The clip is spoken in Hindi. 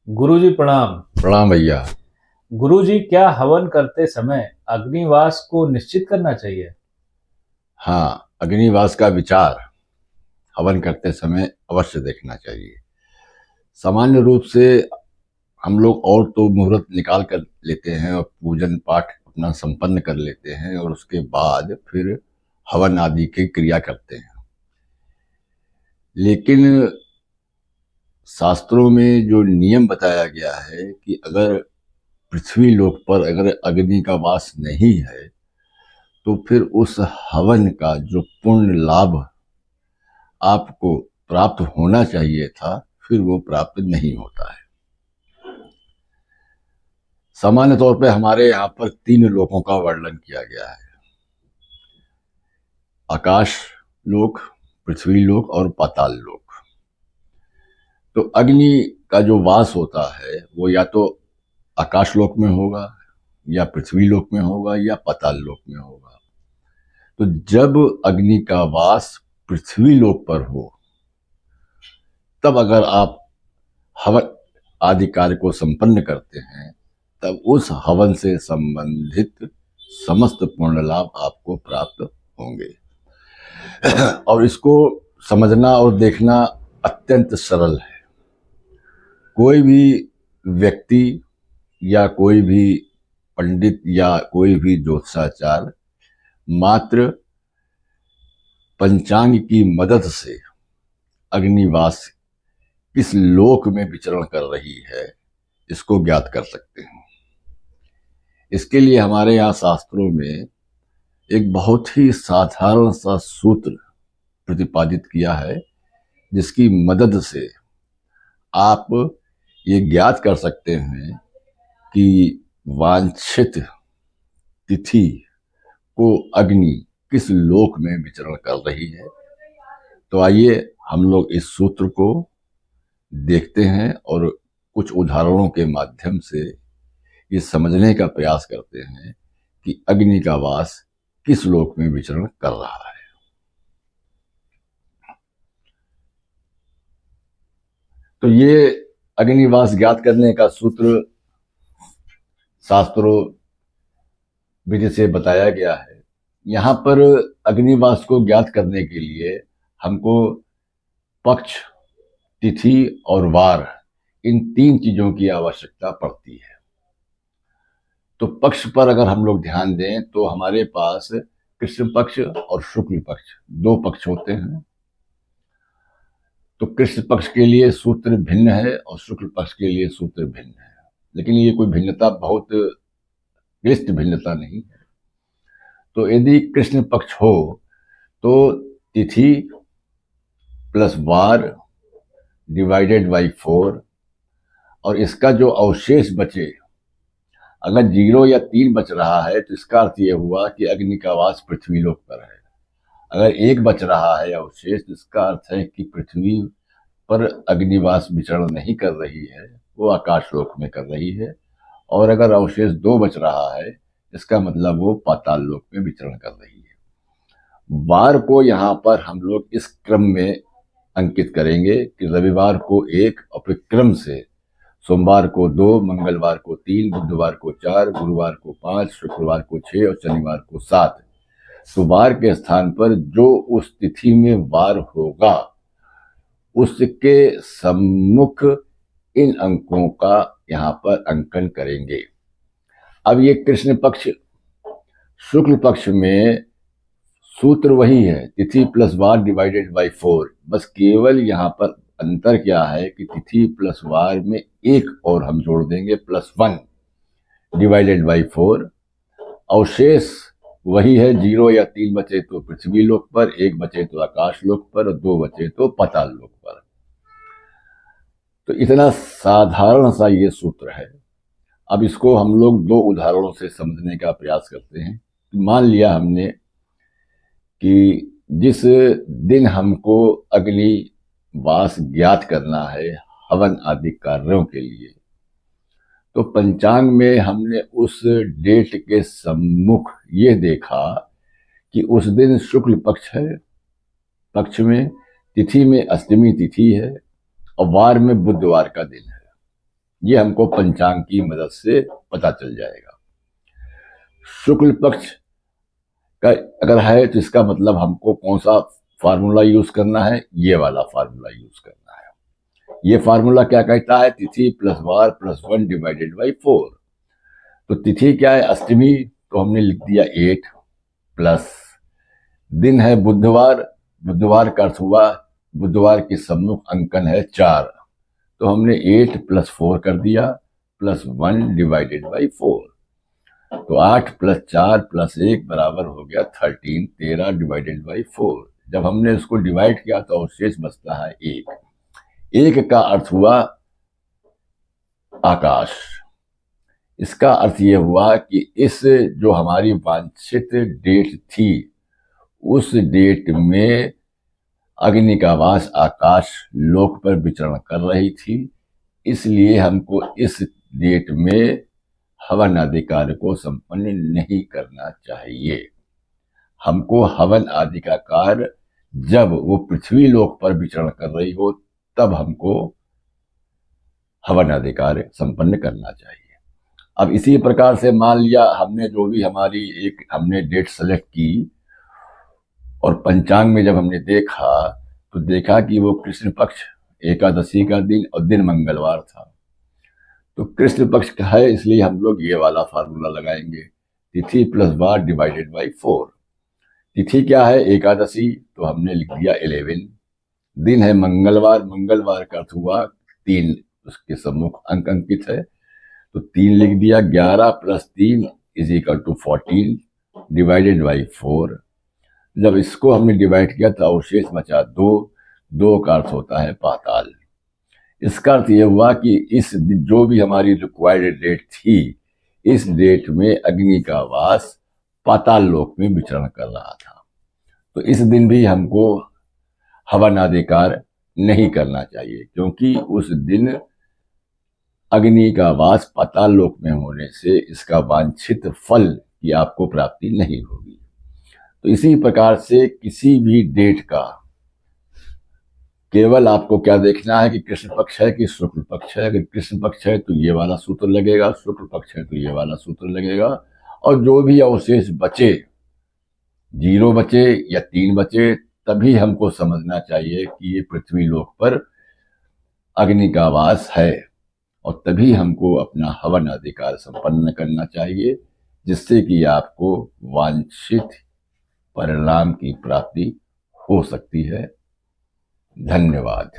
गुरुजी प्रणाम। प्रणाम भैया। गुरुजी, क्या हवन करते समय अग्निवास को निश्चित करना चाहिए? हाँ, अग्निवास का विचार हवन करते समय अवश्य देखना चाहिए। सामान्य रूप से हम लोग और तो मुहूर्त निकाल कर लेते हैं और पूजन पाठ अपना संपन्न कर लेते हैं और उसके बाद फिर हवन आदि की क्रिया करते हैं। लेकिन शास्त्रों में जो नियम बताया गया है कि अगर पृथ्वी लोक पर अगर अग्नि का वास नहीं है तो फिर उस हवन का जो पुण्य लाभ आपको प्राप्त होना चाहिए था फिर वो प्राप्त नहीं होता है। सामान्य तौर पे हमारे यहाँ पर तीन लोकों का वर्णन किया गया है। आकाश लोक, पृथ्वी लोक और पाताल लोक। तो अग्नि का जो वास होता है वो या तो आकाश लोक में होगा या पृथ्वी लोक में होगा या पाताल लोक में होगा। तो जब अग्नि का वास पृथ्वी लोक पर हो तब अगर आप हवन आदि कार्य को संपन्न करते हैं तब उस हवन से संबंधित समस्त पुण्य लाभ आपको प्राप्त होंगे। और इसको समझना और देखना अत्यंत सरल है। कोई भी व्यक्ति या कोई भी पंडित या कोई भी ज्योतिषाचार्य मात्र पंचांग की मदद से अग्निवास किस लोक में विचरण कर रही है इसको ज्ञात कर सकते हैं। इसके लिए हमारे यहाँ शास्त्रों में एक बहुत ही साधारण सा सूत्र प्रतिपादित किया है जिसकी मदद से आप ये ज्ञात कर सकते हैं कि वांछित तिथि को अग्नि किस लोक में विचरण कर रही है। तो आइए हम लोग इस सूत्र को देखते हैं और कुछ उदाहरणों के माध्यम से ये समझने का प्रयास करते हैं कि अग्नि का वास किस लोक में विचरण कर रहा है। तो ये अग्निवास ज्ञात करने का सूत्र शास्त्रों विधि से बताया गया है। यहाँ पर अग्निवास को ज्ञात करने के लिए हमको पक्ष, तिथि और वार, इन तीन चीजों की आवश्यकता पड़ती है। तो पक्ष पर अगर हम लोग ध्यान दें तो हमारे पास कृष्ण पक्ष और शुक्ल पक्ष दो पक्ष होते हैं। तो कृष्ण पक्ष के लिए सूत्र भिन्न है और शुक्ल पक्ष के लिए सूत्र भिन्न है, लेकिन ये कोई भिन्नता बहुत क्लिष्ट भिन्नता नहीं है। तो यदि कृष्ण पक्ष हो तो तिथि प्लस वार डिवाइडेड बाई 4 और इसका जो अवशेष बचे, अगर 0 या 3 बच रहा है तो इसका अर्थ यह हुआ कि अग्नि का वास पृथ्वी लोक पर है। अगर 1 बच रहा है अवशेष तो इसका अर्थ है कि पृथ्वी पर अग्निवास विचरण नहीं कर रही है, वो आकाश लोक में कर रही है। और अगर अवशेष 2 बच रहा है इसका मतलब वो पाताल लोक में विचरण कर रही है। वार को यहाँ पर हम लोग इस क्रम में अंकित करेंगे कि रविवार को 1 और फिर क्रम से सोमवार को 2, मंगलवार को 3, बुधवार को 4, गुरुवार को 5, शुक्रवार को 6 और शनिवार को 7। तो वार के स्थान पर जो उस तिथि में वार होगा उसके सम्मुख इन अंकों का यहाँ पर अंकन करेंगे। अब ये कृष्ण पक्ष, शुक्ल पक्ष में सूत्र वही है, तिथि प्लस वार डिवाइडेड बाई 4। बस केवल यहाँ पर अंतर क्या है कि तिथि प्लस वार में एक और हम जोड़ देंगे +1 डिवाइडेड बाई 4। अवशेष वही है, 0 या 3 बचे तो पृथ्वी लोक पर, 1 बचे तो आकाश लोक पर और 2 बचे तो पाताल लोक पर। तो इतना साधारण सा ये सूत्र है। अब इसको हम लोग 2 उदाहरणों से समझने का प्रयास करते हैं। मान लिया हमने कि जिस दिन हमको अग्निवास ज्ञात करना है हवन आदि कार्यों के लिए, तो पंचांग में हमने उस डेट के सम्मुख ये देखा कि उस दिन शुक्ल पक्ष है, पक्ष में तिथि में अष्टमी तिथि है और वार में बुधवार का दिन है। ये हमको पंचांग की मदद से पता चल जाएगा। शुक्ल पक्ष का अगर है तो इसका मतलब हमको कौन सा फार्मूला यूज करना है, ये वाला फार्मूला यूज करना है। ये फार्मूला क्या कहता है, तिथि plus war plus 1 divided by 4। तो तिथि क्या है, अष्टमी, तो हमने लिख दिया 8 प्लस दिन है बुधवार, बुधवार का अर्थ हुआ बुधवार के सम्मुख अंकन है 4, तो हमने 8 प्लस 4 कर दिया प्लस 1 डिवाइडेड बाई 4। तो 8 प्लस 4 प्लस 1 बराबर हो गया 13, 13 डिवाइडेड बाई 4। जब हमने इसको डिवाइड किया तो शेष बचता है 1। 1 का अर्थ हुआ आकाश। इसका अर्थ ये हुआ कि इस जो हमारी वांछित डेट थी उस डेट में अग्नि का वास आकाश लोक पर विचरण कर रही थी, इसलिए हमको इस डेट में हवन आदि कार्य को संपन्न नहीं करना चाहिए। हमको हवन आदि का कार्य जब वो पृथ्वी लोक पर विचरण कर रही हो तब हमको हवन आदि कार्य संपन्न करना चाहिए। अब इसी प्रकार से मान लिया हमने जो भी हमारी एक हमने डेट सेलेक्ट की और पंचांग में जब हमने देखा तो देखा कि वो कृष्ण पक्ष एकादशी का दिन और दिन मंगलवार था। तो कृष्ण पक्ष का है इसलिए हम लोग ये वाला फार्मूला लगाएंगे, तिथि प्लस वार डिवाइडेड बाई 4। तिथि क्या है, एकादशी, तो हमने लिख दिया 11। दिन है मंगलवार, मंगलवार का अर्थ हुआ 3, उसके सम्मुख अंक अंकित है तो 3 लिख दिया। 11 प्लस 3 is equal to 14 divided by 4। जब इसको हमने डिवाइड किया तो अवशेष बचा 2, 2 का अर्थ होता है पाताल। इसका अर्थ यह हुआ कि इस जो भी हमारी रिक्वायर्ड डेट थी इस डेट में अग्नि का वास पाताल लोक में विचरण कर रहा था, तो इस दिन भी हमको हवन आदि कार्य नहीं करना चाहिए, क्योंकि उस दिन अग्नि का वास पाताल लोक में होने से इसका वांछित फल की आपको प्राप्ति नहीं होगी। तो इसी प्रकार से किसी भी डेट का केवल आपको क्या देखना है कि कृष्ण पक्ष है कि शुक्ल पक्ष है। अगर कृष्ण पक्ष है तो ये वाला सूत्र लगेगा, शुक्ल पक्ष है तो ये वाला सूत्र लगेगा, और जो भी अवशेष बचे 0 बचे या 3 बचे तभी हमको समझना चाहिए कि ये पृथ्वी लोक पर अग्नि का वास है, और तभी हमको अपना हवन अधिकार संपन्न करना चाहिए, जिससे कि आपको वांछित परिणाम की प्राप्ति हो सकती है। धन्यवाद।